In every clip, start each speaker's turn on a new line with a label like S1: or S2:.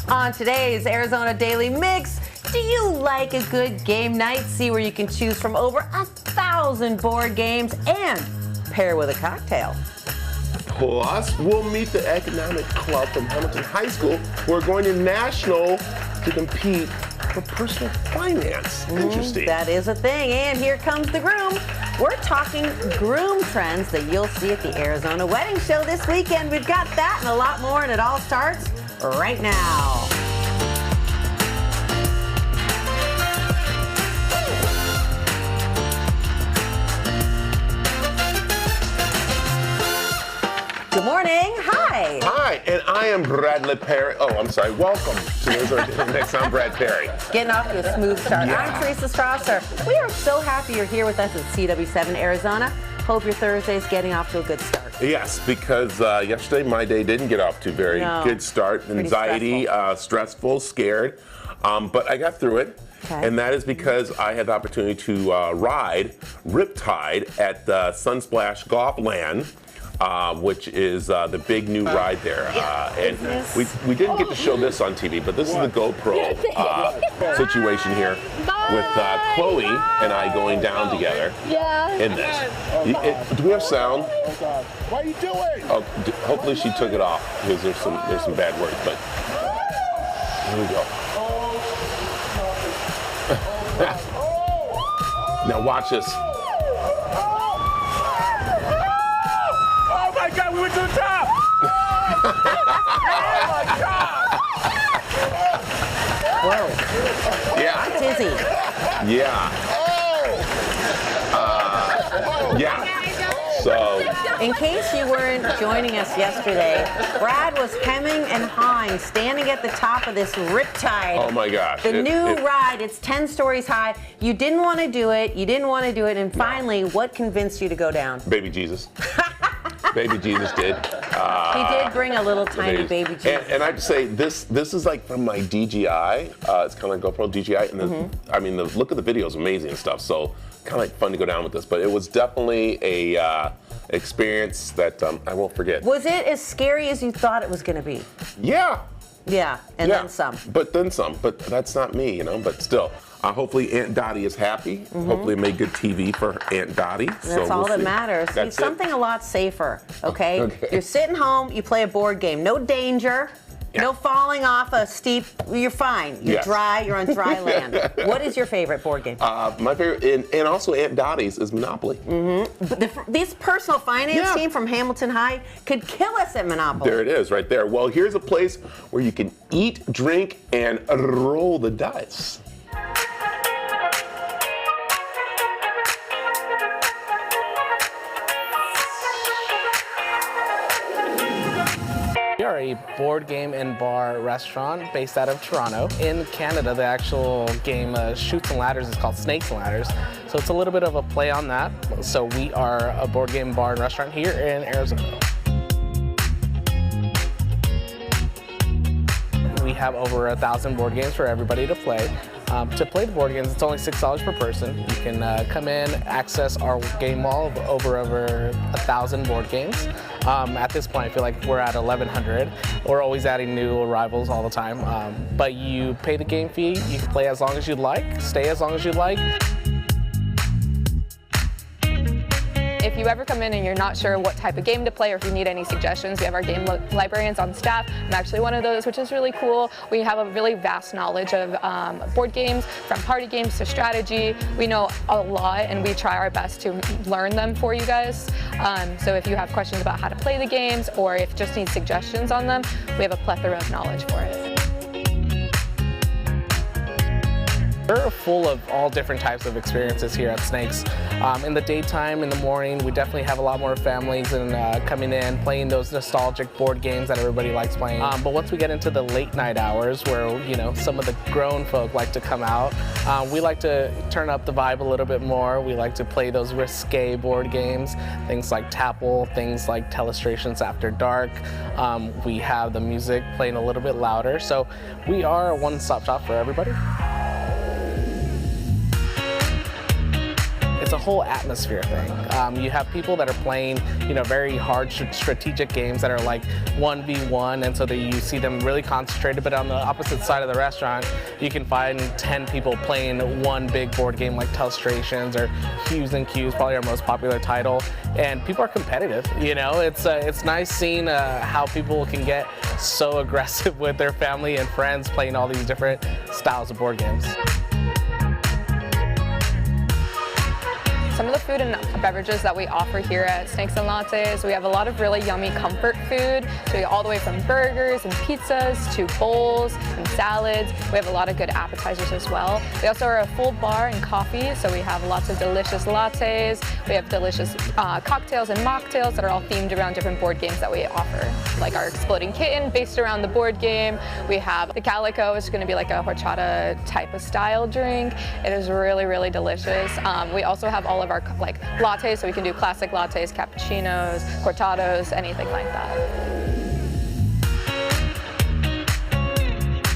S1: On today's Arizona Daily Mix, do you like a good game night? See where you can choose from over 1,000 board games and pair with a cocktail.
S2: Plus, we'll meet the economic club from Hamilton High School who are going to national to compete for personal finance. Interesting.
S1: That is a thing. And here comes the groom. We're talking groom trends that you'll see at the Arizona Wedding Show this weekend. We've got that and a lot more, and it all starts right now. Good morning. Hi.
S2: Hi, and I am Bradley Perry. Oh, I'm sorry. Welcome to Arizona Daily Mix. I'm Brad Perry.
S1: Getting off to a smooth start.
S2: Yeah.
S1: I'm Teresa Strasser. We are so happy you're here with us at CW7 Arizona. Hope your Thursday's getting off to a good start.
S2: Yes, because yesterday my day didn't get off to a very good start.
S1: Pretty
S2: Anxiety, stressful, scared, but I got through it.
S1: Okay.
S2: And that is because I had the opportunity to ride Riptide at Sunsplash Golf Land. Which is the big new ride there. And we didn't get to show this on TV, but this is the GoPro situation here with Chloe and I going down together in this. Do we have sound?
S3: What are you doing?
S2: Oh, hopefully she took it off because there's some bad words, but here we go. Now watch this.
S3: Oh my God, we went to the top! Oh my God!
S1: Whoa.
S2: Yeah.
S1: I'm dizzy.
S2: Yeah. Yeah. So.
S1: In case you weren't joining us yesterday, Brad was hemming and hawing, standing at the top of this Riptide.
S2: Oh my gosh.
S1: The new ride, it's 10 stories high. You didn't want to do it, and finally, what convinced you to go down?
S2: Baby Jesus. Baby Jesus did.
S1: He did bring a little tiny baby Jesus.
S2: And I have to say, this is like from my DJI. It's kind of like GoPro DJI. And I mean, the look of the video is amazing and stuff. So kind of like fun to go down with this. But it was definitely a experience that I won't forget.
S1: Was it as scary as you thought it was going to be?
S2: Yeah.
S1: Yeah, and then some.
S2: But then some. But that's not me, you know. But still. Hopefully Aunt Dottie is happy. Hopefully it made good TV for Aunt Dottie.
S1: That's all that matters.
S2: That's
S1: something a lot safer, okay?
S2: Okay.
S1: You're sitting home, you play a board game. No danger, no falling off a steep, you're fine. You're dry, you're on dry land. What is your favorite board game?
S2: My favorite, and also Aunt Dottie's, is Monopoly.
S1: But this personal finance team from Hamilton High could kill us at Monopoly.
S2: There it is, right there. Well, here's a place where you can eat, drink, and roll the dice.
S4: We are a board game and bar restaurant based out of Toronto. In Canada, the actual game Chutes and Ladders is called Snakes and Ladders. So it's a little bit of a play on that. So we are a board game bar and restaurant here in Arizona. We have over 1,000 board games for everybody to play. To play the board games, it's only $6 per person. You can come in, access our game wall of over 1,000 board games. At this point, I feel like we're at 1,100. We're always adding new arrivals all the time. But you pay the game fee, you can play as long as you'd like, stay as long as you'd like.
S5: If you ever come in and you're not sure what type of game to play or if you need any suggestions, we have our game librarians on staff. I'm actually one of those, which is really cool. We have a really vast knowledge of board games, from party games to strategy. We know a lot and we try our best to learn them for you guys. So if you have questions about how to play the games or if just need suggestions on them, we have a plethora of knowledge for it.
S4: We're full of all different types of experiences here at Snakes. In the daytime, in the morning, we definitely have a lot more families and coming in, playing those nostalgic board games that everybody likes playing. But once we get into the late night hours where, you know, some of the grown folk like to come out, we like to turn up the vibe a little bit more. We like to play those risque board games, things like Tapple, things like Telestrations After Dark. We have the music playing a little bit louder. So we are a one-stop shop for everybody. it's a whole atmosphere thing. You have people that are playing, very hard strategic games that are like 1v1, and so that you see them really concentrated. But on the opposite side of the restaurant, you can find 10 people playing one big board game like Telstrations or Q's and Q's, probably our most popular title. And people are competitive. It's nice seeing how people can get so aggressive with their family and friends playing all these different styles of board games.
S5: Some of the food and beverages that we offer here at Snakes and Lattes, we have a lot of really yummy comfort food, so all the way from burgers and pizzas to bowls and salads. We have a lot of good appetizers as well. We also are a full bar and coffee, so we have lots of delicious lattes. We have delicious cocktails and mocktails that are all themed around different board games that we offer, like our Exploding Kitten based around the board game. We have the Calico, which is going to be like a horchata type of style drink. It is really, really delicious. We also have all of our lattes, so we can do classic lattes, cappuccinos, cortados, anything like that.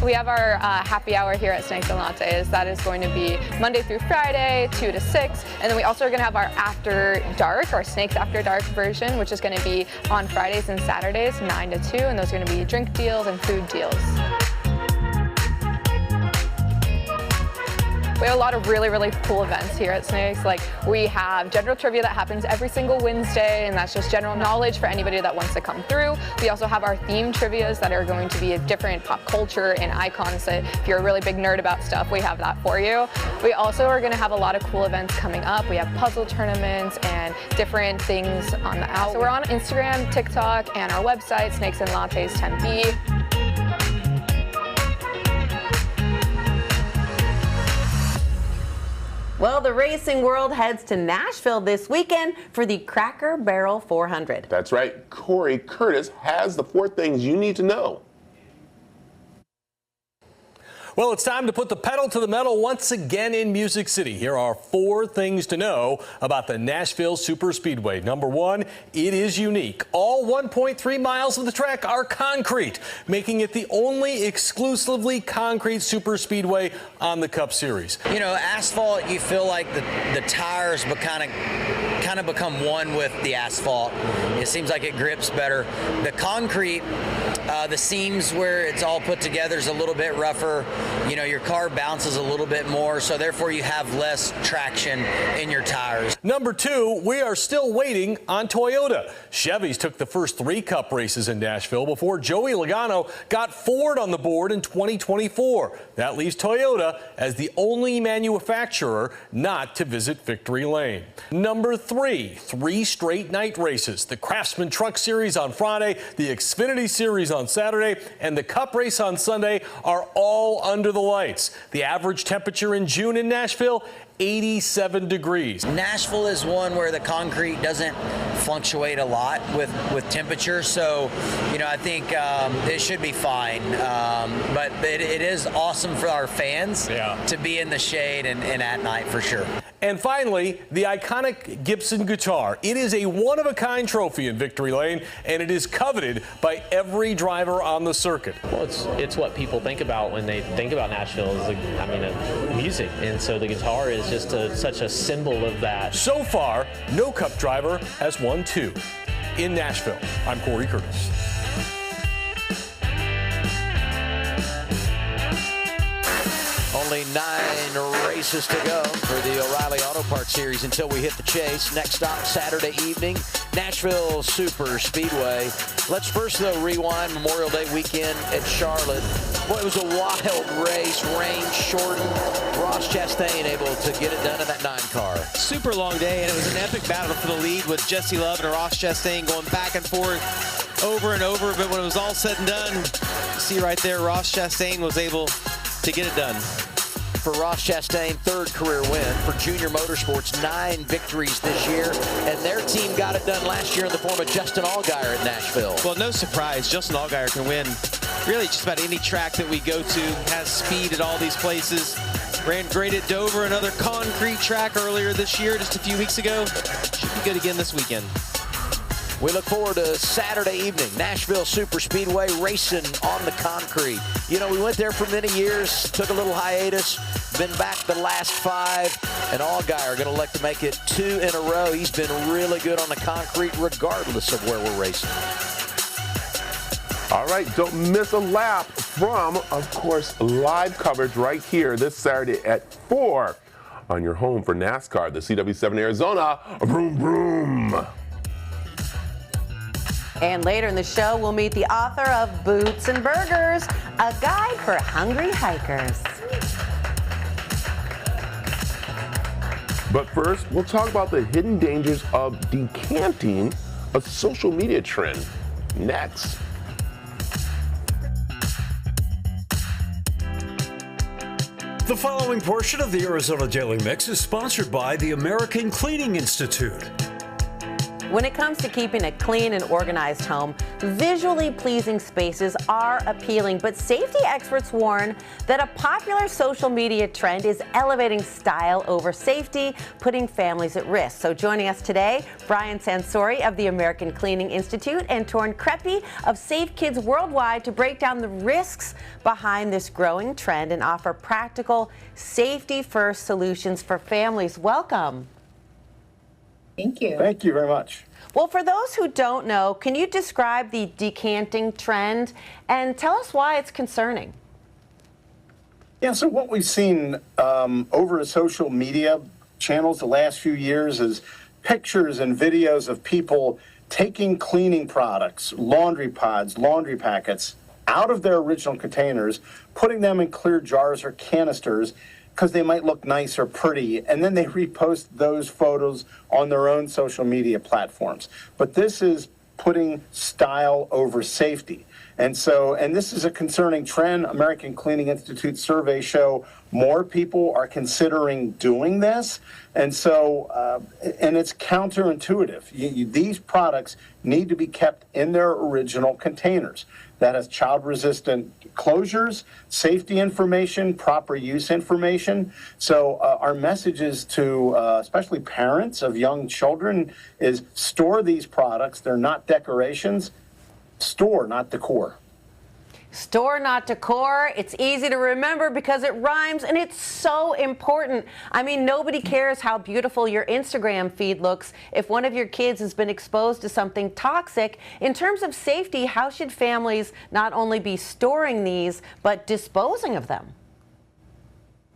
S5: We have our happy hour here at Snakes and Lattes. That is going to be Monday through Friday, 2 to 6. And then we also are going to have our After Dark, our Snakes After Dark version, which is going to be on Fridays and Saturdays, 9 to 2. And those are going to be drink deals and food deals. We have a lot of really, really cool events here at Snakes. Like, we have general trivia that happens every single Wednesday, and that's just general knowledge for anybody that wants to come through. We also have our themed trivias that are going to be different pop culture and icons. So if you're a really big nerd about stuff, we have that for you. We also are going to have a lot of cool events coming up. We have puzzle tournaments and different things on the app. So we're on Instagram, TikTok, and our website, Snakes and Lattes Tempe.
S1: Well, the racing world heads to Nashville this weekend for the Cracker Barrel 400.
S2: That's right. Corey Curtis has the 4 things you need to know.
S3: Well, it's time to put the pedal to the metal once again in Music City. Here are 4 things to know about the Nashville Superspeedway. Number 1, it is unique. All 1.3 miles of the track are concrete, making it the only exclusively concrete superspeedway on the Cup Series.
S6: Asphalt, you feel like the tires kind of become one with the asphalt. It seems like it grips better. The concrete, the seams where it's all put together is a little bit rougher. Your car bounces a little bit more, so therefore you have less traction in your tires.
S3: Number 2, we are still waiting on Toyota. Chevys took the first 3 Cup races in Nashville before Joey Logano got Ford on the board in 2024. That leaves Toyota as the only manufacturer not to visit Victory Lane. Number 3, 3 straight night races. The Craftsman Truck Series on Friday, the Xfinity Series on Saturday, and the Cup race on Sunday are all under the lights. The average temperature in June in Nashville, 87 degrees.
S6: Nashville is one where the concrete doesn't fluctuate a lot with temperature, so I think it should be fine. But it is awesome for our fans to be in the shade and at night for sure.
S3: And finally, the iconic Gibson guitar. It is a one-of-a-kind trophy in Victory Lane, and it is coveted by every driver on the circuit.
S7: Well, it's what people think about when they think about Nashville is music, and so the guitar is just such a symbol of that.
S3: So far, no Cup driver has won 2. In Nashville, I'm Corey Curtis.
S8: Only 9 races to go for the O'Reilly Auto Parts Series until we hit the chase. Next stop Saturday evening, Nashville Super Speedway. Let's first, though, rewind Memorial Day weekend at Charlotte. Boy, it was a wild race. Rain shortened. Ross Chastain able to get it done in that 9 car.
S9: Super long day, and it was an epic battle for the lead with Jesse Love and Ross Chastain going back and forth over and over. But when it was all said and done, you see right there, Ross Chastain was able to get it done.
S8: For Ross Chastain, 3rd career win. For Junior Motorsports, 9 victories this year. And their team got it done last year in the form of Justin Allgaier at Nashville.
S9: Well, no surprise, Justin Allgaier can win really just about any track that we go to. Has speed at all these places. Ran great at Dover, another concrete track earlier this year, just a few weeks ago. Should be good again this weekend.
S8: We look forward to Saturday evening, Nashville Superspeedway racing on the concrete. You know, we went there for many years, took a little hiatus, been back the last 5, and Allgaier are going to elect to make it 2 in a row. He's been really good on the concrete regardless of where we're racing.
S2: All right, don't miss a lap from, of course, live coverage right here this Saturday at 4 on your home for NASCAR, the CW7 Arizona. Vroom, vroom.
S1: And later in the show, we'll meet the author of Boots and Burgers, a guide for hungry hikers.
S2: But first, we'll talk about the hidden dangers of decanting, a social media trend. Next.
S10: The following portion of the Arizona Daily Mix is sponsored by the American Cleaning Institute.
S1: When it comes to keeping a clean and organized home, visually pleasing spaces are appealing, but safety experts warn that a popular social media trend is elevating style over safety, putting families at risk. So joining us today, Brian Sansori of the American Cleaning Institute and Torn Crepy of Safe Kids Worldwide to break down the risks behind this growing trend and offer practical, safety-first solutions for families. Welcome.
S11: Thank you.
S12: Thank you very much.
S1: Well, for those who don't know, can you describe the decanting trend and tell us why it's concerning?
S12: Yeah, so what we've seen over the social media channels the last few years is pictures and videos of people taking cleaning products, laundry pods, laundry packets out of their original containers, putting them in clear jars or canisters, because they might look nice or pretty, and then they repost those photos on their own social media platforms. But this is putting style over safety. And this is a concerning trend. American Cleaning Institute surveys show more people are considering doing this. And it's counterintuitive. These products need to be kept in their original containers. That has child-resistant closures, safety information, proper use information. So our message is to especially parents of young children is store these products. They're not decorations. Store, not decor.
S1: Store, not decor. It's easy to remember because it rhymes, and it's so important. I mean, nobody cares how beautiful your Instagram feed looks if one of your kids has been exposed to something toxic. In terms of safety, how should families not only be storing these, but disposing of them?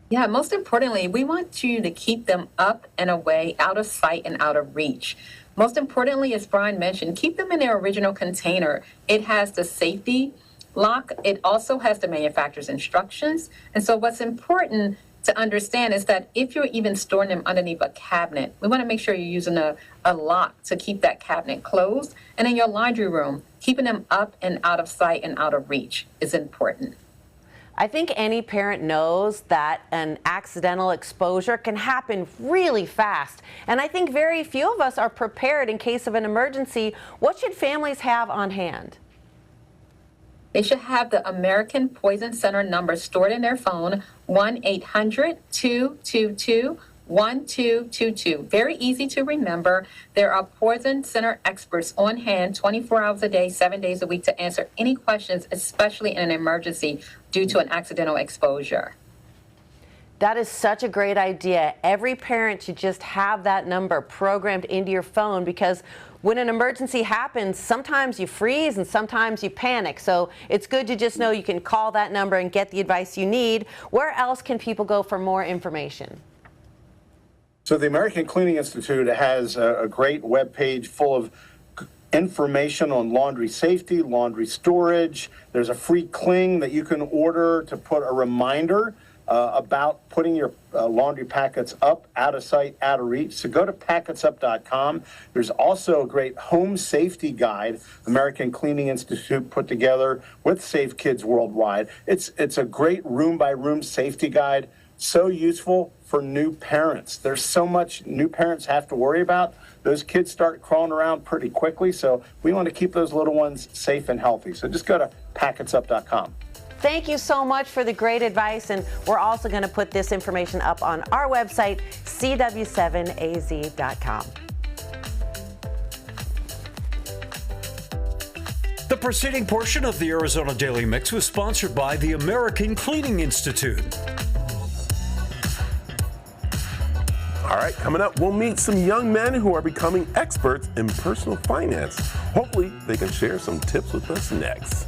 S11: Yeah, most importantly, we want you to keep them up and away, out of sight and out of reach. Most importantly, as Brian mentioned, keep them in their original container. It has the safety lock. It also has the manufacturer's instructions. And so what's important to understand is that if you're even storing them underneath a cabinet, we want to make sure you're using a lock to keep that cabinet closed. And in your laundry room, keeping them up and out of sight and out of reach is important.
S1: I think any parent knows that an accidental exposure can happen really fast. And I think very few of us are prepared in case of an emergency. What should families have on hand?
S11: They should have the American Poison Center number stored in their phone, 1-800-222-1222. Very easy to remember. There are Poison Center experts on hand 24 hours a day, 7 days a week to answer any questions, especially in an emergency due to an accidental exposure.
S1: That is such a great idea. Every parent should just have that number programmed into your phone because when an emergency happens, sometimes you freeze and sometimes you panic. So it's good to just know you can call that number and get the advice you need. Where else can people go for more information?
S12: So the American Cleaning Institute has a great webpage full of information on laundry safety, laundry storage. There's a free cling that you can order to put a reminder about putting your laundry packets up, out of sight, out of reach. So go to packetsup.com. There's also a great home safety guide American Cleaning Institute put together with Safe Kids Worldwide. It's a great room-by-room safety guide, so useful for new parents. There's so much new parents have to worry about. Those kids start crawling around pretty quickly, so we want to keep those little ones safe and healthy. So just go to packetsup.com.
S1: Thank you so much for the great advice, and we're also going to put this information up on our website, cw7az.com.
S10: preceding portion of the Arizona Daily Mix was sponsored by the American Cleaning Institute.
S2: All right, coming up, we'll meet some young men who are becoming experts in personal finance. Hopefully, they can share some tips with us next.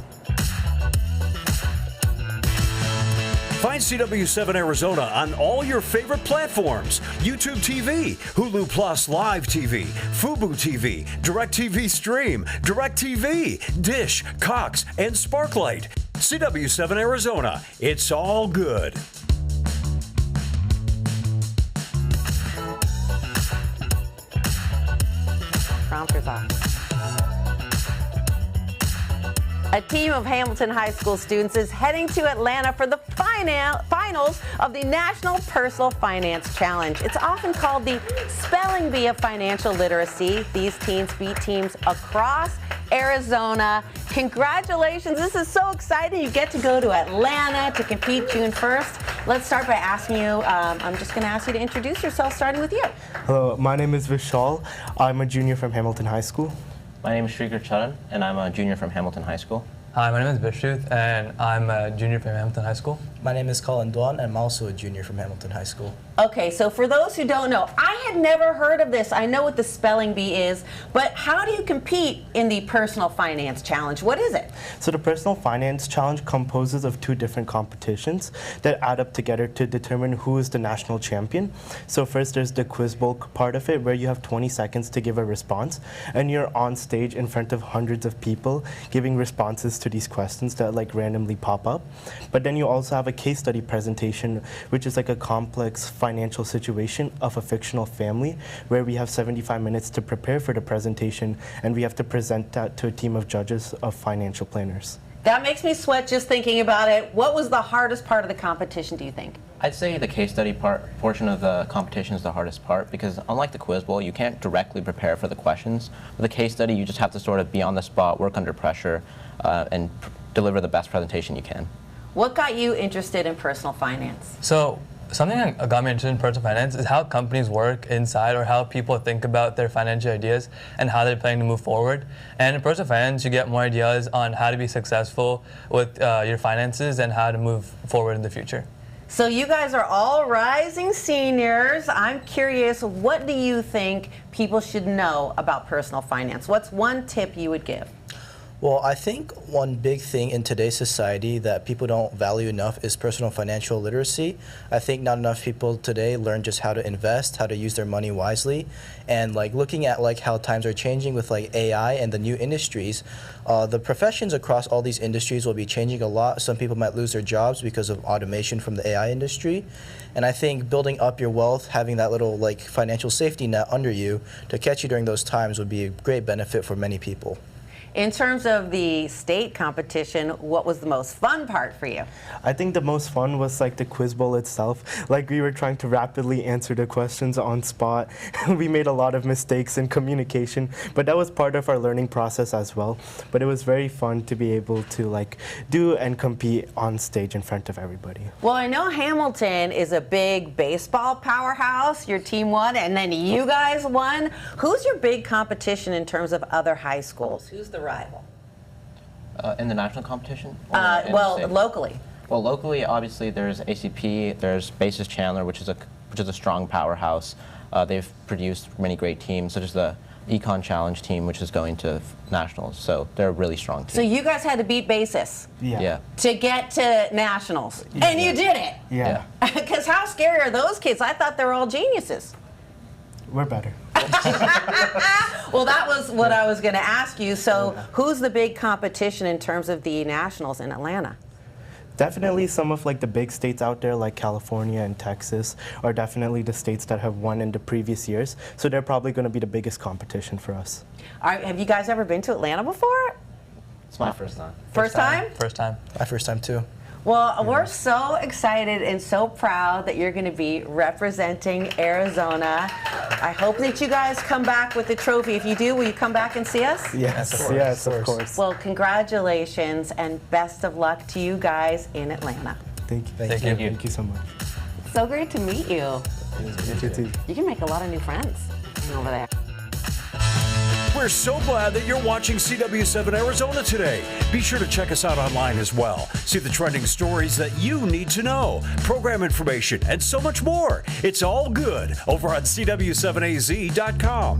S10: Find CW7 Arizona on all your favorite platforms. YouTube TV, Hulu Plus Live TV, Fubo TV, DirecTV Stream, DirecTV, Dish, Cox, and Sparklight. CW7 Arizona, it's all good.
S1: Prompter's off. A team of Hamilton High School students is heading to Atlanta for the finals of the National Personal Finance Challenge. It's often called the spelling bee of financial literacy. These teens beat teams across Arizona. Congratulations. This is so exciting. You get to go to Atlanta to compete June 1st. Let's start by asking you, I'm just going to ask you to introduce yourself, starting with you.
S13: Hello, my name is Vishal. I'm a junior from Hamilton High School.
S14: My name is Shrikar Charan, and I'm a junior from Hamilton High School.
S15: Hi, my name is Vishruth, and I'm a junior from Hamilton High School.
S16: My name is Colin Dwan, and I'm also a junior from Hamilton High School.
S1: Okay, so for those who don't know, I had never heard of this. I know what the spelling bee is, but how do you compete in the Personal Finance Challenge? What is it?
S13: So the Personal Finance Challenge composes of 2 different competitions that add up together to determine who is the national champion. So first there's the quiz bowl part of it, where you have 20 seconds to give a response, and you're on stage in front of hundreds of people giving responses to these questions that like randomly pop up. But then you also have a case study presentation, which is like a complex financial situation of a fictional family, where we have 75 minutes to prepare for the presentation, and we have to present that to a team of judges of financial planners.
S1: That makes me sweat just thinking about it. What was the hardest part of the competition, do you think?
S14: I'd say the case study portion of the competition is the hardest part, because unlike the quiz bowl, you can't directly prepare for the questions. With the case study, you just have to sort of be on the spot, work under pressure, and deliver the best presentation you can.
S1: What got you interested in personal finance?
S15: So something that got me interested in personal finance is how companies work inside, or how people think about their financial ideas and how they're planning to move forward. And in personal finance, you get more ideas on how to be successful with your finances and how to move forward in the future.
S1: So you guys are all rising seniors. I'm curious, what do you think people should know about personal finance? What's one tip you would give?
S16: Well, I think one big thing in today's society that people don't value enough is personal financial literacy. I think not enough people today learn just how to invest, how to use their money wisely, and like looking at like how times are changing with like AI and the new industries, the professions across all these industries will be changing a lot. Some people might lose their jobs because of automation from the AI industry. And I think building up your wealth, having that little like financial safety net under you to catch you during those times would be a great benefit for many people.
S1: In terms of the state competition, what was the most fun part for you?
S13: I think the most fun was like the quiz bowl itself. Like we were trying to rapidly answer the questions on spot. We made a lot of mistakes in communication, but that was part of our learning process as well. But it was very fun to be able to like do and compete on stage in front of everybody.
S1: Well, I know Hamilton is a big baseball powerhouse. Your team won, and then you guys won. Who's your big competition in terms of other high schools? Who's the rival?
S14: In the national competition?
S1: Well, locally.
S14: Well, locally, obviously, there's ACP, there's Basis Chandler, which is a strong powerhouse. They've produced many great teams, such as the Econ Challenge team, which is going to nationals. So they're a really strong team.
S1: So you guys had to beat Basis
S14: Yeah.
S1: to get to nationals, and you did it.
S13: Yeah.
S1: Because how scary are those kids? I thought they were all geniuses.
S13: We're better.
S1: Well, that was what I was going to ask you. So who's the big competition in terms of the nationals in Atlanta?
S13: Definitely some of like the big states out there like California and Texas are definitely the states that have won in the previous years. So they're probably going to be the biggest competition for us.
S1: All right, have you guys ever been to Atlanta before?
S14: It's my first time.
S1: First time?
S15: First time.
S16: My first time too.
S1: Well, we're so excited and so proud that you're going to be representing Arizona. I hope that you guys come back with the trophy. If you do, will you come back and see us?
S13: Yes, of course.
S1: Well, congratulations and best of luck to you guys in Atlanta.
S13: Thank you.
S15: Thank you
S13: So much.
S1: So great to meet you.
S13: You too.
S1: You can make a lot of new friends over there.
S10: We're so glad that you're watching CW7 Arizona today. Be sure to check us out online as well. See the trending stories that you need to know, program information, and so much more. It's all good over on CW7AZ.com.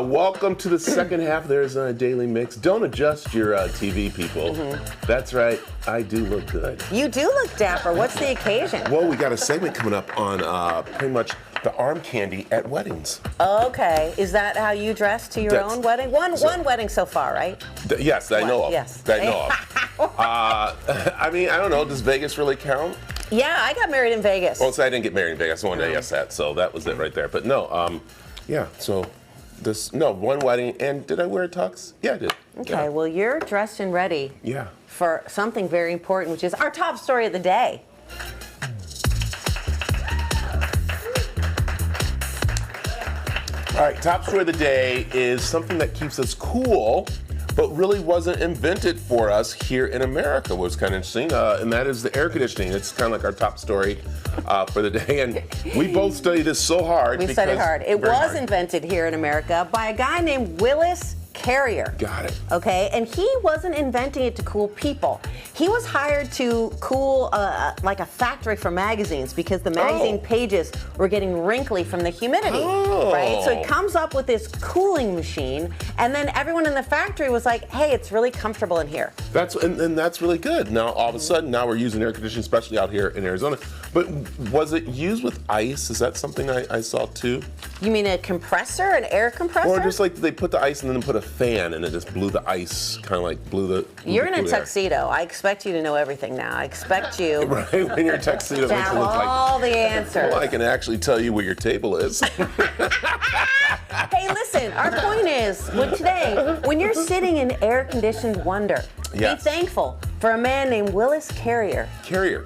S2: Welcome to the second half of the Arizona Daily Mix. Don't adjust your TV, people. That's right, I do look good.
S1: You do look dapper. What's the occasion?
S2: Well, we got a segment coming up on pretty much the arm candy at weddings.
S1: Okay, is that how you dress to your own wedding? One wedding so far, right?
S2: Yes, I know of.
S1: Yes.
S2: I know of. I mean, I don't know, does Vegas really count?
S1: Yeah, I got married in Vegas.
S2: Well, so I didn't get married in Vegas. I wanted to ask that, so that was it right there. But no, yeah, so one wedding, and did I wear a tux? Yeah, I did.
S1: Okay,
S2: yeah.
S1: well, you're dressed and ready for something very important, which is our top story of the day.
S2: All right, top story of the day is something that keeps us cool, but really wasn't invented for us here in America, was kind of interesting, and that is the air conditioning. It's kind of like our top story for the day, and we both studied this so hard.
S1: We studied hard. It was invented here in America by a guy named Willis Carrier.
S2: Got it.
S1: Okay, and he wasn't inventing it to cool people. He was hired to cool like a factory for magazines because the magazine pages were getting wrinkly from the humidity, right? So he comes up with this cooling machine, and then everyone in the factory was like, hey, it's really comfortable in here.
S2: And that's really good. Now, all of a sudden, now we're using air conditioning, especially out here in Arizona. But was it used with ice? Is that something I saw too?
S1: You mean a compressor, an air compressor?
S2: Or just like they put the ice and then put a fan and it just blew the ice, kind of like blew the.
S1: You're in a tuxedo. I expect you to know everything now. I expect you.
S2: Right, when you're in a tuxedo,
S1: to
S2: makes it
S1: have
S2: look like
S1: all the answers.
S2: Well, I can actually tell you where your table is.
S1: Hey, listen, our point is, when you're sitting in air-conditioned wonder, be thankful for a man named Willis Carrier.
S2: Carrier.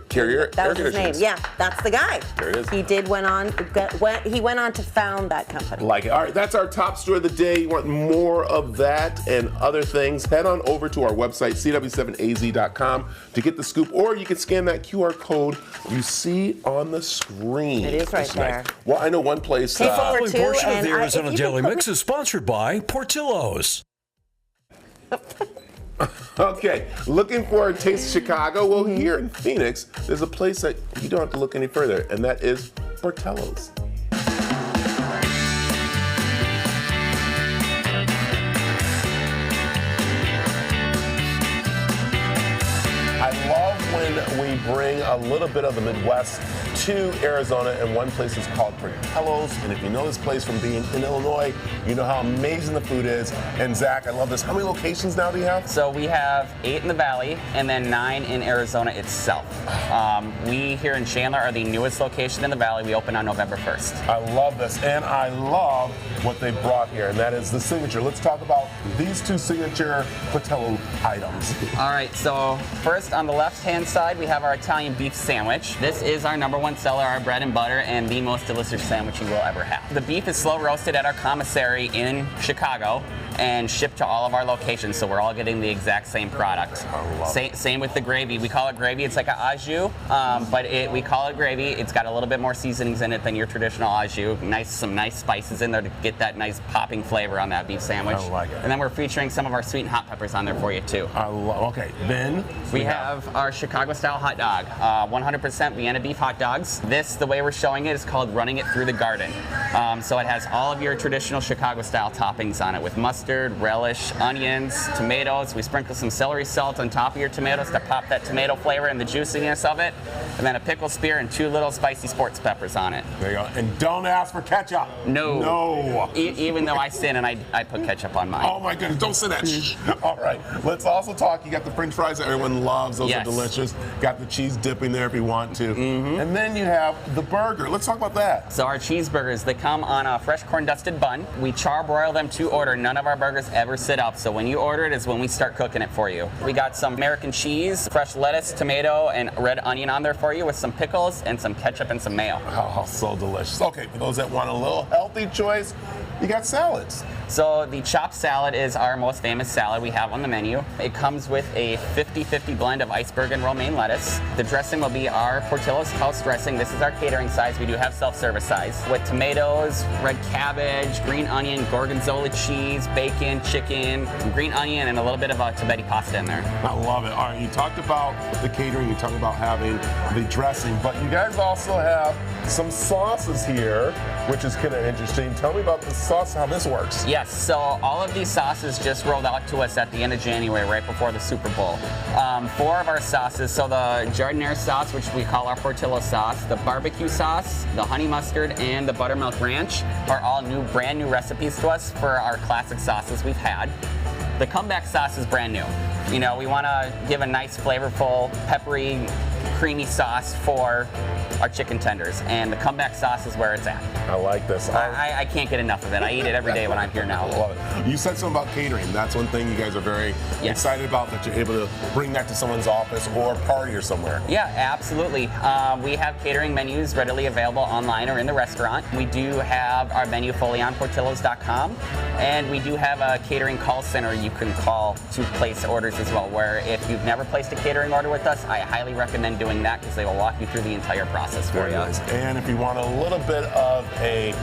S1: That was his name. Yeah, that's the guy.
S2: There it is.
S1: He went on to found that company.
S2: Like it. All right, that's our top story of the day. You want more of that and other things, head on over to our website, cw7az.com, to get the scoop, or you can scan that QR code you see on the screen.
S1: It is right there.
S2: Nice. Well, I know one place.
S10: The following portion of the Arizona Daily Mix is sponsored by Portillo's.
S2: Okay, looking for a taste of Chicago? Well, here in Phoenix, there's a place that you don't have to look any further, and that is Portillo's. I love when we bring a little bit of the Midwest to Arizona, and one place is called Portillo's. And if you know this place from being in Illinois, you know how amazing the food is. And Zach, I love this. How many locations now do you have?
S17: So we have 8 in the Valley and then 9 in Arizona itself. We here in Chandler are the newest location in the Valley. We open on November 1st.
S2: I love this, and I love what they brought here, and that is the signature. Let's talk about these two signature Portillo items.
S17: All right, so first on the left-hand side, we have our Italian beef sandwich. This is our #1 seller, our bread and butter, and the most delicious sandwich you will ever have. The beef is slow roasted at our commissary in Chicago and shipped to all of our locations, so we're all getting the exact same product. Same with the gravy. We call it gravy. It's like an au jus, but we call it gravy. It's got a little bit more seasonings in it than your traditional au jus. Some nice spices in there to get that nice popping flavor on that beef sandwich.
S2: I like it.
S17: And then we're featuring some of our sweet and hot peppers on there for you too.
S2: Okay, then
S17: we have our Chicago-style hot dog, 100% Vienna beef hot dogs. This, the way we're showing it, is called running it through the garden. So it has all of your traditional Chicago-style toppings on it with mustard, relish, onions, tomatoes. We sprinkle some celery salt on top of your tomatoes to pop that tomato flavor and the juiciness of it. And then a pickle spear and 2 little spicy sports peppers on it.
S2: There you go. And don't ask for ketchup.
S17: No.
S2: No.
S17: Even though I sin and I put ketchup on mine.
S2: Oh my goodness, don't say that. All right, let's also talk. You got the French fries that everyone loves. Those are delicious. Got the cheese dipping there if you want to. And then you have the burger. Let's talk about that.
S17: So our cheeseburgers, they come on a fresh corn dusted bun. We char broil them to order. None of our burgers ever sit up. So when you order it is when we start cooking it for you. We got some American cheese, fresh lettuce, tomato, and red onion on there for you with some pickles and some ketchup and some mayo.
S2: Oh, so delicious. Okay, for those that want a little healthy choice, you got salads.
S17: So the chopped salad is our most famous salad we have on the menu. It comes with a 50-50 blend of iceberg and romaine lettuce. The dressing will be our Portillo's house dressing. This is our catering size. We do have self-service size with tomatoes, red cabbage, green onion, gorgonzola cheese, bacon, chicken, green onion, and a little bit of a Tibeti pasta in there.
S2: I love it. All right, you talked about the catering, you talked about having the dressing, but you guys also have some sauces here, which is kind of interesting. Tell me about the sauce, how this works.
S17: Yes, so all of these sauces just rolled out to us at the end of January, right before the Super Bowl. 4 of our sauces, so the jardiniere sauce, which we call our Portillo sauce, the barbecue sauce, the honey mustard, and the buttermilk ranch are all brand new recipes to us for our classic sauces we've had. The comeback sauce is brand new. You know, we want to give a nice, flavorful, peppery, creamy sauce for our chicken tenders, and the comeback sauce is where it's at.
S2: I like this.
S17: I can't get enough of it. I eat it every day when I'm here now.
S2: I love it. You said something about catering. That's one thing you guys are very excited about, that you're able to bring that to someone's office or party or somewhere.
S17: Yeah, absolutely. We have catering menus readily available online or in the restaurant. We do have our menu fully on Portillos.com, and we do have a catering call center you can call to place orders as well, where if you've never placed a catering order with us, I highly recommend doing that because they will walk you through the entire process for you.
S2: Nice. And if you want a little bit of a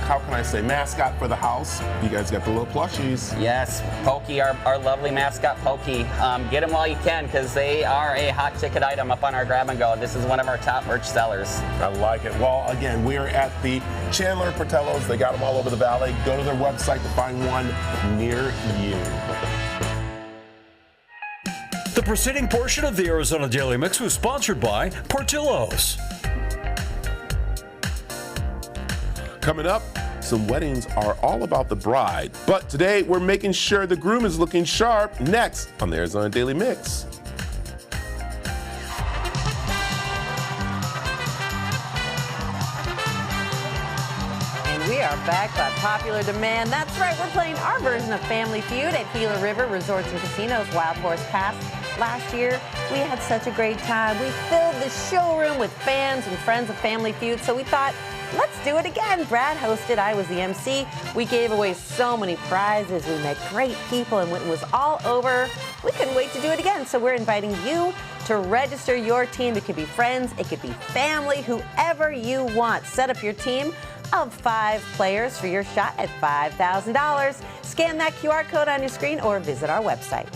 S2: how can I say, mascot for the house, you guys got the little plushies.
S17: Yes, Pokey, our lovely mascot Pokey. Get them while you can because they are a hot ticket item up on our grab and go. This is one of our top merch sellers.
S2: I like it. Well, again, we are at the Chandler Portillo's. They got them all over the valley. Go to their website to find one near you.
S10: The preceding portion of the Arizona Daily Mix was sponsored by Portillo's.
S2: Coming up, some weddings are all about the bride, but today we're making sure the groom is looking sharp. Next on the Arizona Daily Mix.
S1: And we are back by popular demand. That's right, we're playing our version of Family Feud at Gila River Resorts and Casinos Wild Horse Pass. Last year, we had such a great time. We filled the showroom with fans and friends of Family Feud, so we thought, let's do it again. Brad hosted, I was the MC. We gave away so many prizes. We met great people, and when it was all over, we couldn't wait to do it again. So we're inviting you to register your team. It could be friends, it could be family, whoever you want. Set up your team of 5 players for your shot at $5,000. Scan that QR code on your screen or visit our website.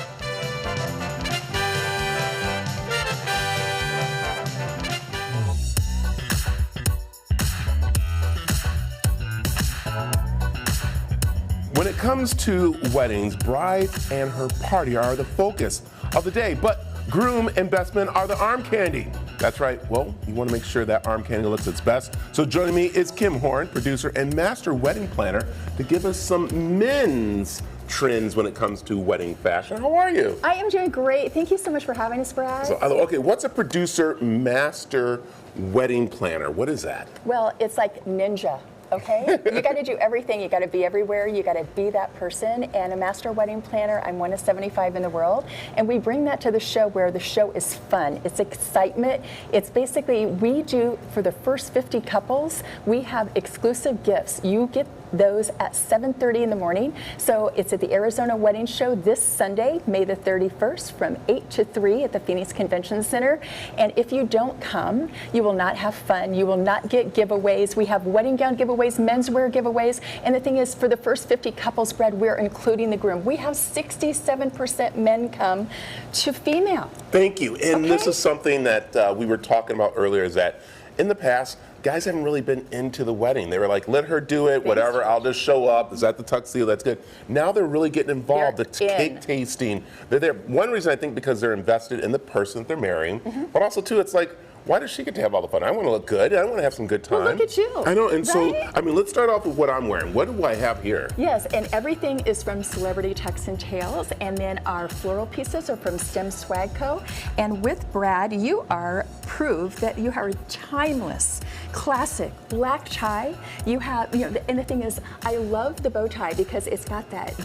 S2: When it comes to weddings, bride and her party are the focus of the day, but groom and best men are the arm candy. That's right. Well, you want to make sure that arm candy looks its best. So joining me is Kim Horn, producer and master wedding planner, to give us some men's trends when it comes to wedding fashion. How are you?
S18: I am doing great. Thank you so much for having us, Brad.
S2: So, okay, what's a producer master wedding planner? What is that?
S18: Well, it's like ninja. Okay? You got to do everything. You got to be everywhere. You got to be that person. And a master wedding planner, I'm one of 75 in the world. And we bring that to the show where the show is fun. It's excitement. It's basically, we do, for the first 50 couples, we have exclusive gifts. You get those at 7:30 in the morning. So it's at the Arizona Wedding Show this Sunday, May the 31st, from 8 to 3 at the Phoenix Convention Center. And if you don't come, you will not have fun. You will not get giveaways. We have wedding gown giveaways, menswear giveaways. And the thing is, for the first 50 couples, Brad, we're including the groom. We have 67% men come to female.
S2: Thank you. And this is something that we were talking about earlier, is that in the past, guys haven't really been into the wedding. They were like, let her do it, whatever, I'll just show up. Is that the tuxedo? That's good. Now they're really getting involved. The cake tasting. They're there. One reason, I think, because they're invested in the person that they're marrying, but also, too, it's like, why does she get to have all the fun? I want to look good. I want to have some good time.
S18: Well, look at you.
S2: I know. And so,
S18: right?
S2: I mean, let's start off with what I'm wearing. What do I have here?
S18: Yes, and everything is from Celebrity Tucks and Tails, and then our floral pieces are from Stem Swag Co. And with Brad, you are proof that you are timeless, classic black tie. You have, you know, and the thing is, I love the bow tie because it's got that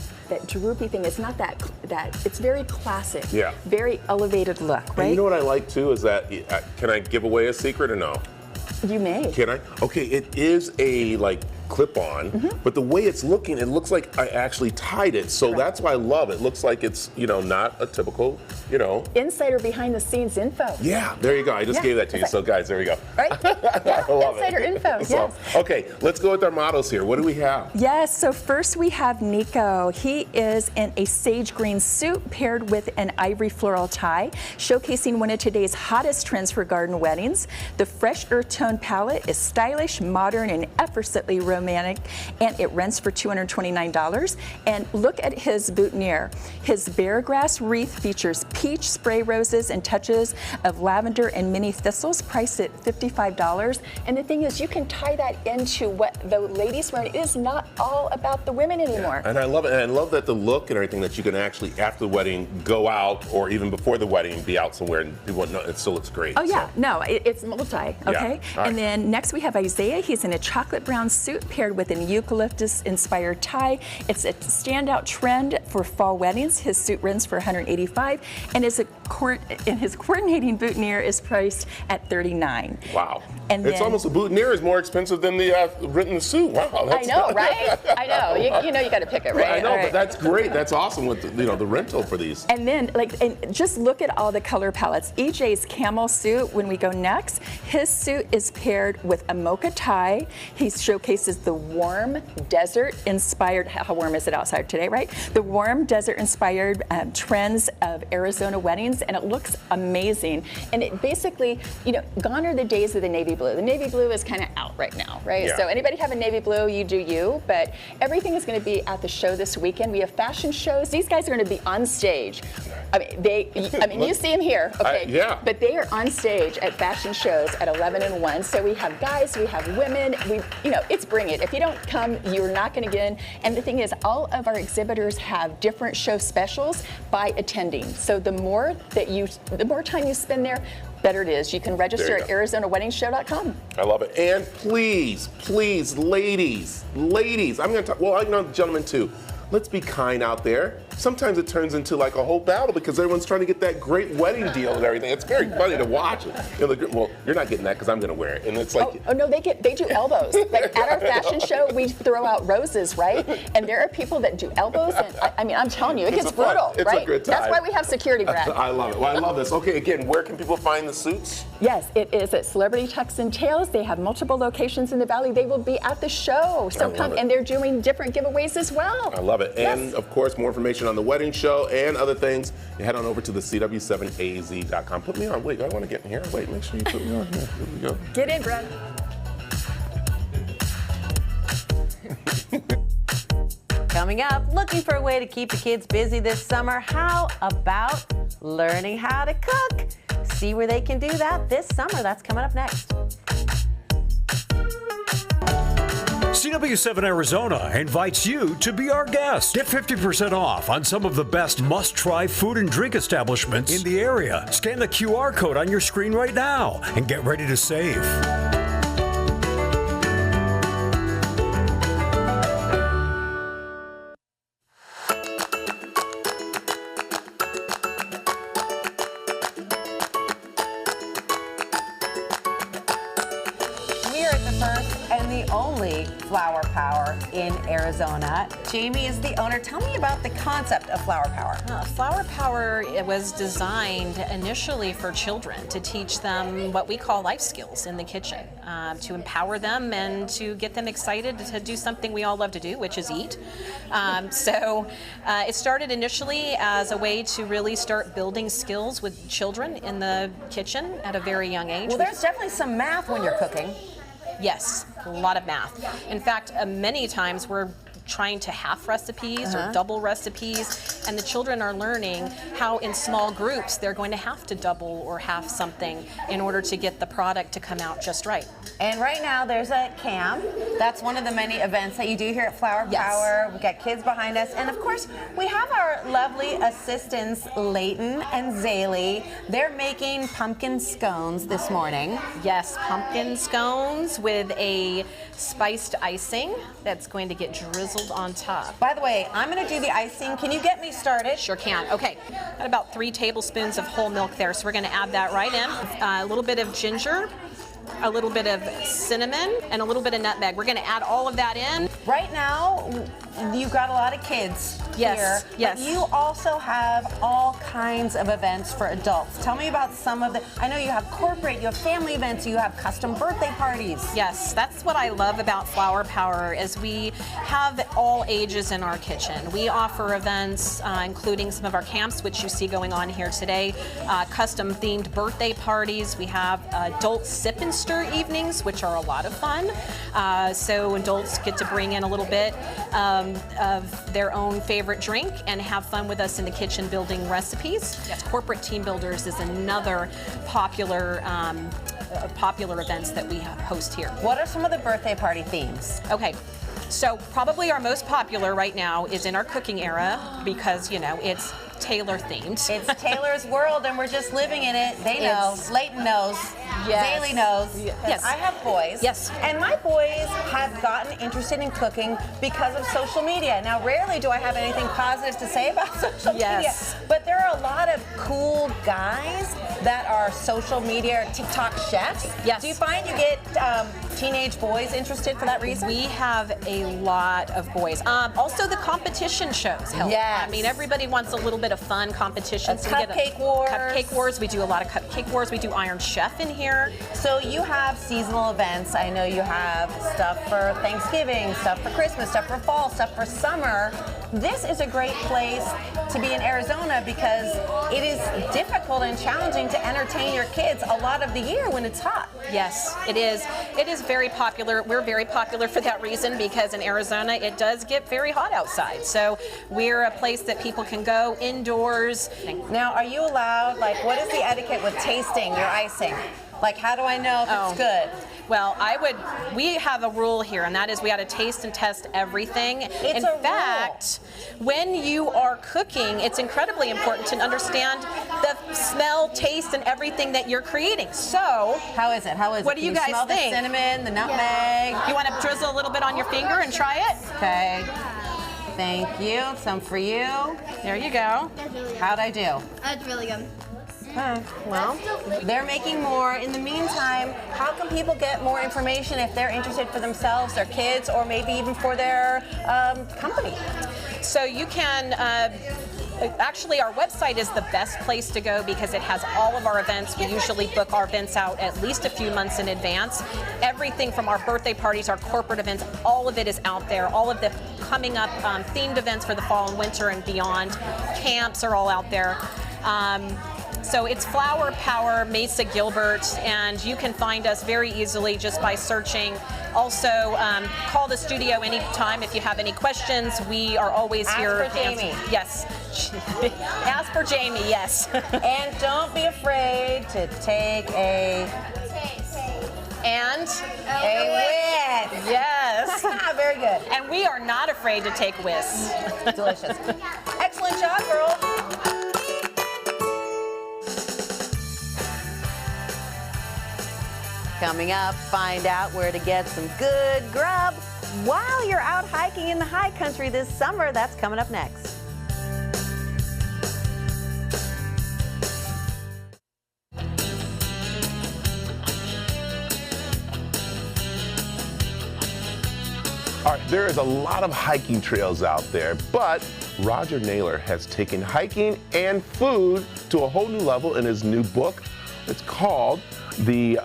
S18: droopy thing. It's not that it's very classic.
S2: Yeah.
S18: Very elevated look, right?
S2: And you know what I like too is that, can I give away a secret or no?
S18: You may.
S2: Can I? Okay, it is a like clip-on, but the way it's looking, it looks like I actually tied it. So that's why I love it. It looks like it's, not a typical,
S18: Insider behind the scenes info.
S2: Yeah, there you go. I just gave that to you. So guys, there you go.
S18: Right? Yeah,
S2: I love
S18: insider info,
S2: So,
S18: yes.
S2: okay, let's go with our models here. What do we have?
S19: Yes, so first we have Nico. He is in a sage green suit paired with an ivory floral tie, showcasing one of today's hottest trends for garden weddings. The fresh earth tone palette is stylish, modern, and effortlessly romantic, and it rents for $229. And look at his boutonniere. His bear grass wreath features peach spray roses and touches of lavender and mini thistles, priced at $55. And the thing is, you can tie that into what the ladies wear. It is not all about the women anymore.
S2: And I love it. And I love that the look and everything that you can actually, after the wedding, go out, or even before the wedding, be out somewhere and people know it still looks great.
S19: Oh yeah, no, it's multi, okay?
S2: Yeah. Right.
S19: And then next we have Isaiah. He's in a chocolate brown suit paired with an eucalyptus-inspired tie. It's a standout trend for fall weddings. His suit rents for $185, and his coordinating boutonniere is priced at $39.
S2: Wow.
S19: And
S2: it's
S19: then,
S2: almost a boutonniere is more expensive than the written suit. Wow.
S18: I know, right? I know. You know you got to pick it, right?
S2: I know, but that's great. That's awesome with the rental for these.
S19: And then, and just look at all the color palettes. EJ's camel suit, when we go next, his suit is paired with a mocha tie. He showcases the warm desert-inspired, how warm is it outside today, right? The warm desert-inspired trends of Arizona weddings, and it looks amazing. And it basically, gone are the days of the navy blue. The navy blue is kind of out right now, right?
S2: Yeah.
S18: So anybody have a navy blue, you do you, but everything is going to be at the show this weekend. We have fashion shows. These guys are going to be on stage. You see them here, okay?
S2: Yeah.
S18: But they are on stage at fashion shows at 11 and 1. So we have guys, we have women, it's bring it. If you don't come, you're not going to get in. And the thing is, all of our exhibitors have different show specials by attending. So the more time you spend there, better it is. You can register at ArizonaWeddingShow.com.
S2: I love it. And please, ladies, I'm going to talk, I know the gentlemen too. Let's be kind out there. Sometimes it turns into like a whole battle because everyone's trying to get that great wedding deal and everything. It's very funny to watch it. Well, you're not getting that because I'm going to wear it. And it's like...
S18: Oh no, they do elbows. Like at our fashion show, we throw out roses, right? And there are people that do elbows. And I'm telling you, it gets brutal,
S2: it's
S18: right?
S2: a good time.
S18: That's why we have security, Brad.
S2: I love it. Well, I love this. Okay, again, where can people find the suits?
S18: Yes, it is at Celebrity Tucks and Tails. They have multiple locations in the Valley. They will be at the show. So come, and they're doing different giveaways as well.
S2: I love it. And of course, more information on the wedding show and other things, you head on over to the CW7AZ.com. Put me on. Wait, I want to get in here. Wait, make sure you put me on here. Here we go.
S18: Get in, Brad.
S1: Coming up, looking for a way to keep the kids busy this summer? How about learning how to cook? See where they can do that this summer. That's coming up next.
S10: CW7 Arizona invites you to be our guest. Get 50% off on some of the best must-try food and drink establishments in the area. Scan the QR code on your screen right now and get ready to save.
S1: Flower Power in Arizona. Jamie is the owner. Tell me about the concept of Flower Power.
S20: Flower Power, it was designed initially for children to teach them what we call life skills in the kitchen, to empower them and to get them excited to do something we all love to do, which is eat. So it started initially as a way to really start building skills with children in the kitchen at a very young age.
S1: Well, there's definitely some math when you're cooking.
S20: Yes, a lot of math. In fact, many times we're trying to half recipes or double recipes, and the children are learning how in small groups they're going to have to double or half something in order to get the product to come out just right.
S1: And right now there's a cam. That's one of the many events that you do here at Flower Power. We've got kids behind us, and of course we have our lovely assistants Layton and Zaylee. They're making pumpkin scones this morning.
S20: Yes, pumpkin scones with a spiced icing that's going to get drizzled on top.
S1: By the way, I'm going to do the icing. Can you get me started?
S20: Sure can. Okay, got about 3 tablespoons of whole milk there, so we're going to add that right in. A little bit of ginger, a little bit of cinnamon, and a little bit of nutmeg. We're going to add all of that in.
S1: Right now, you've got a lot of kids
S20: Yes,
S1: here,
S20: yes.
S1: but you also have all kinds of events for adults. Tell me about some of the, I know you have corporate, you have family events, you have custom birthday parties.
S20: Yes, that's what I love about Flower Power is we have all ages in our kitchen. We offer events, including some of our camps, which you see going on here today, custom themed birthday parties. We have adult sip and stir evenings, which are a lot of fun. So adults get to bring in a little bit of their own favorite drink and have fun with us in the kitchen building recipes. Yes, corporate team builders is another popular events that we host here.
S1: What are some of the birthday party themes?
S20: Okay. So probably our most popular right now is in our cooking era because, you know, it's Taylor themed.
S1: It's Taylor's world and we're just living in it. They know. Leighton knows.
S20: Yes.
S1: Bailey knows.
S20: Yes.
S1: I have boys.
S20: Yes.
S1: And my boys have gotten interested in cooking because of social media. Now, rarely do I have anything positive to say about social media, but there are a lot of cool guys that are social media or TikTok chefs.
S20: Yes.
S1: Do you find you get teenage boys interested for that reason?
S20: We have a lot of boys. Also, the competition shows help.
S1: Yes.
S20: I mean, everybody wants a little bit of fun competitions.
S1: Cupcake wars.
S20: Cupcake wars. We do a lot of cupcake wars. We do Iron Chef in here.
S1: So you have seasonal events. I know you have stuff for Thanksgiving, stuff for Christmas, stuff for fall, stuff for summer. This is a great place to be in Arizona because it is difficult and challenging to entertain your kids a lot of the year when it's hot.
S20: Yes, it is. It is very popular. We're very popular for that reason because in Arizona it does get very hot outside. So we're a place that people can go indoors.
S1: Now, are you allowed, like, what is the etiquette with tasting your icing? Like, how do I know if it's good?
S20: Well, we have a rule here, and that is we got to taste and test everything.
S1: It's
S20: in fact, when you are cooking, it's incredibly important to understand the smell, taste, and everything that you're creating. So,
S1: how is it?
S20: What do you guys
S1: smell
S20: think?
S1: The cinnamon, the nutmeg.
S20: You want to drizzle a little bit on your finger and try it?
S1: Okay. Thank you. Some for you.
S20: There you go.
S1: How'd I do?
S21: That's really good.
S1: Okay. Well, they're making more. In the meantime, how can people get more information if they're interested for themselves, their kids, or maybe even for their company?
S20: So you can actually, our website is the best place to go because it has all of our events. We usually book our events out at least a few months in advance. Everything from our birthday parties, our corporate events, all of it is out there. All of the coming up themed events for the fall and winter and beyond. Camps are all out there. So it's Flower Power Mesa Gilbert, and you can find us very easily just by searching. Also, call the studio anytime if you have any questions. We are always here.
S1: Ask for Jamie.
S20: Yes. Ask for Jamie, yes.
S1: And don't be afraid to take a whiz.
S20: Yes.
S1: Very good.
S20: And we are not afraid to take whiz.
S1: Delicious. Excellent job, girl. Coming up, find out where to get some good grub while you're out hiking in the high country this summer. That's coming up next.
S2: All right, there is a lot of hiking trails out there, but Roger Naylor has taken hiking and food to a whole new level in his new book. It's called The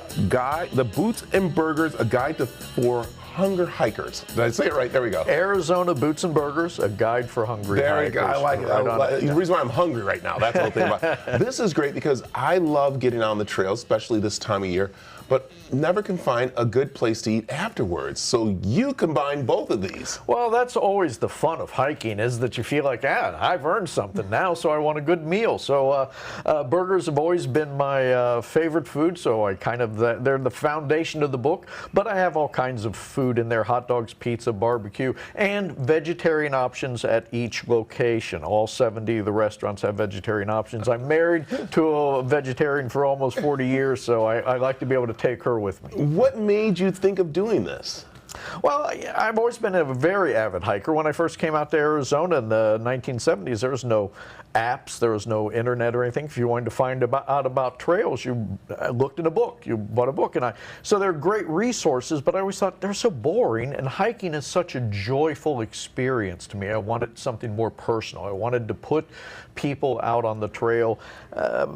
S2: Boots and Burgers, a guide for hunger hikers. Did I say it right? There we go.
S22: Arizona Boots and Burgers, a guide for hungry
S2: there
S22: hikers.
S2: We go. I like it.
S22: Right
S2: The reason why I'm hungry right now, that's the whole thing about it. This is great because I love getting on the trails, especially this time of year, but never can find a good place to eat afterwards. So you combine both of these.
S22: Well, that's always the fun of hiking, is that you feel like, I've earned something now, so I want a good meal. So burgers have always been my favorite food, so they're the foundation of the book. But I have all kinds of food in there: hot dogs, pizza, barbecue, and vegetarian options at each location. All 70 of the restaurants have vegetarian options. I'm married to a vegetarian for almost 40 years, so I like to be able to take her with me.
S2: What made you think of doing this?
S22: Well, I've always been a very avid hiker. When I first came out to Arizona in the 1970s, there was no apps, there was no internet or anything. If you wanted to find out about trails, you looked in a book, you bought a book. So they're great resources, but I always thought they're so boring, and hiking is such a joyful experience to me. I wanted something more personal. I wanted to put people out on the trail,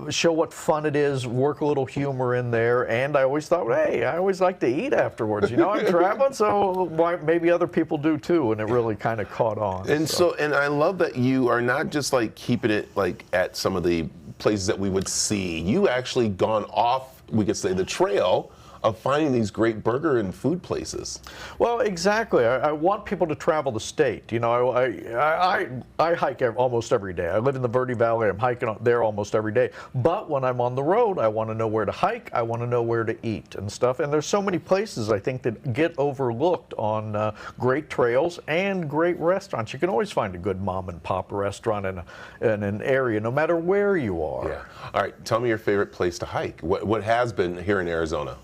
S22: show what fun it is, work a little humor in there, and I always thought, hey, I always like to eat afterwards. You know, I'm traveling, so maybe other people do too, and it really kind of caught on.
S2: And and I love that you are not just like keeping it like at some of the places that we would see. You actually gone off, we could say, the trail of finding these great burger and food places.
S22: Well, exactly. I want people to travel the state. You know, I hike almost every day. I live in the Verde Valley. I'm hiking there almost every day. But when I'm on the road, I want to know where to hike. I want to know where to eat and stuff. And there's so many places, I think, that get overlooked on great trails and great restaurants. You can always find a good mom and pop restaurant in an area, no matter where you are.
S2: Yeah. All right. Tell me your favorite place to hike. What has been here in Arizona?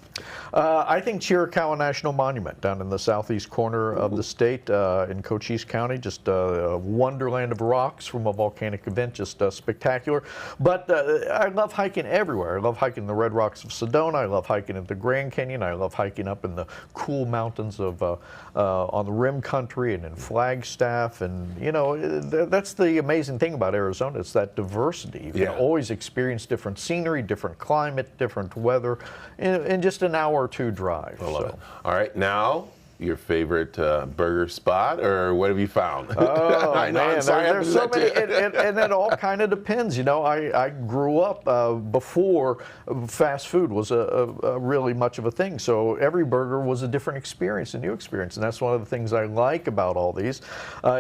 S22: I think Chiricahua National Monument down in the southeast corner of the state in Cochise County, just a wonderland of rocks from a volcanic event, just spectacular. But I love hiking everywhere. I love hiking the Red Rocks of Sedona. I love hiking at the Grand Canyon. I love hiking up in the cool mountains of on the Rim Country and in Flagstaff. And you know, that's the amazing thing about Arizona. It's that diversity. You can always experience different scenery, different climate, different weather in just an hour or two drive.
S2: I love it. All right, now your favorite burger spot, or what have you found?
S22: Oh, man, there's so many, and it all kind of depends. You know, I grew up before fast food was a really much of a thing, so every burger was a different experience, a new experience, and that's one of the things I like about all these.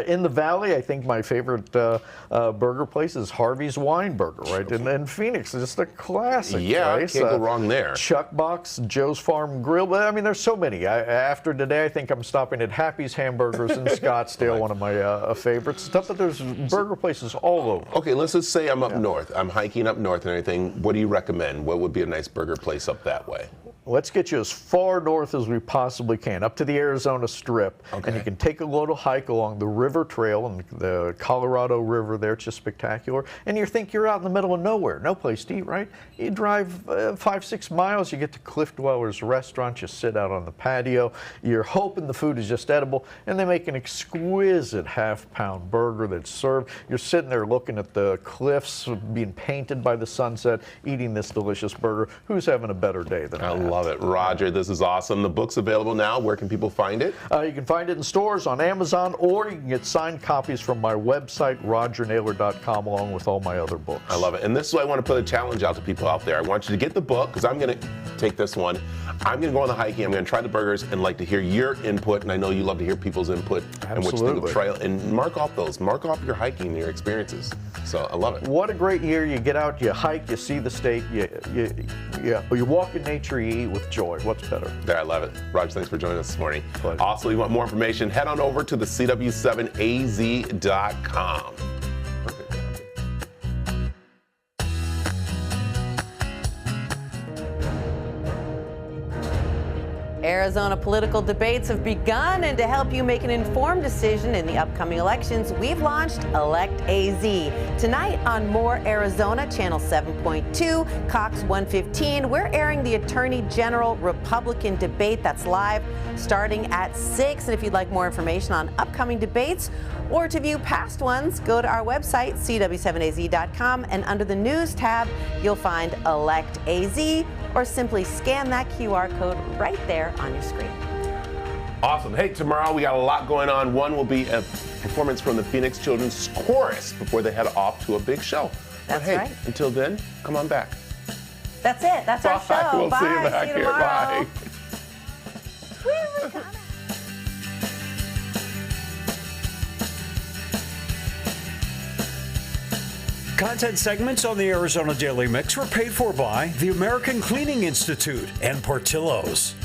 S22: In the Valley, I think my favorite burger place is Harvey's Wine Burger, right, in Phoenix. It's just a classic place.
S2: Can't go wrong there.
S22: Chuck Box, Joe's Farm Grill. I mean, there's so many. After today, I think I'm stopping at Happy's Hamburgers in Scottsdale, one of my favorites. Stuff that there's burger places all over.
S2: Okay, let's just say I'm up north. I'm hiking up north and everything. What do you recommend? What would be a nice burger place up that way?
S22: Let's get you as far north as we possibly can, up to the Arizona Strip. Okay. And you can take a little hike along the river trail and the Colorado River there. It's just spectacular. And you think you're out in the middle of nowhere, no place to eat, right? You drive 5-6 miles, you get to Cliff Dwellers Restaurant, you sit out on the patio, you're hoping the food is just edible, and they make an exquisite half-pound burger that's served. You're sitting there looking at the cliffs being painted by the sunset, eating this delicious burger. Who's having a better day than that?
S2: Love it. Roger, this is awesome. The book's available now. Where can people find it?
S22: You can find it in stores, on Amazon, or you can get signed copies from my website, rogernaylor.com, along with all my other books.
S2: I love it. And this is why I want to put a challenge out to people out there. I want you to get the book, because I'm going to take this one. I'm going to go on the hiking. I'm going to try the burgers and like to hear your input. And I know you love to hear people's input.
S22: Absolutely.
S2: And what you think of trail. And mark off those. Mark off your hiking and your experiences. So I love it.
S22: What a great year. You get out, you hike, you see the state, you walk in nature, you eat with joy. What's better?
S2: There, I love it. Roger, thanks for joining us this morning. Pleasure. Also, if you want more information, head on over to the CW7AZ.com.
S1: Arizona political debates have begun, and to help you make an informed decision in the upcoming elections, we've launched Elect AZ. Tonight on More Arizona, Channel 7.2, Cox 115, we're airing the Attorney General Republican debate that's live starting at 6. And if you'd like more information on upcoming debates or to view past ones, go to our website, cw7az.com, and under the News tab, you'll find Elect AZ, or simply scan that QR code right there on your screen.
S2: Awesome. Hey, tomorrow we got a lot going on. One will be a performance from the Phoenix Children's Chorus before they head off to a big show.
S1: That's
S2: but hey,
S1: right.
S2: Until then, come on back.
S1: That's it. That's our show.
S2: We'll
S1: Bye.
S2: see you back here.
S1: Tomorrow.
S2: Bye.
S10: Content segments on the Arizona Daily Mix were paid for by the American Cleaning Institute and Portillo's.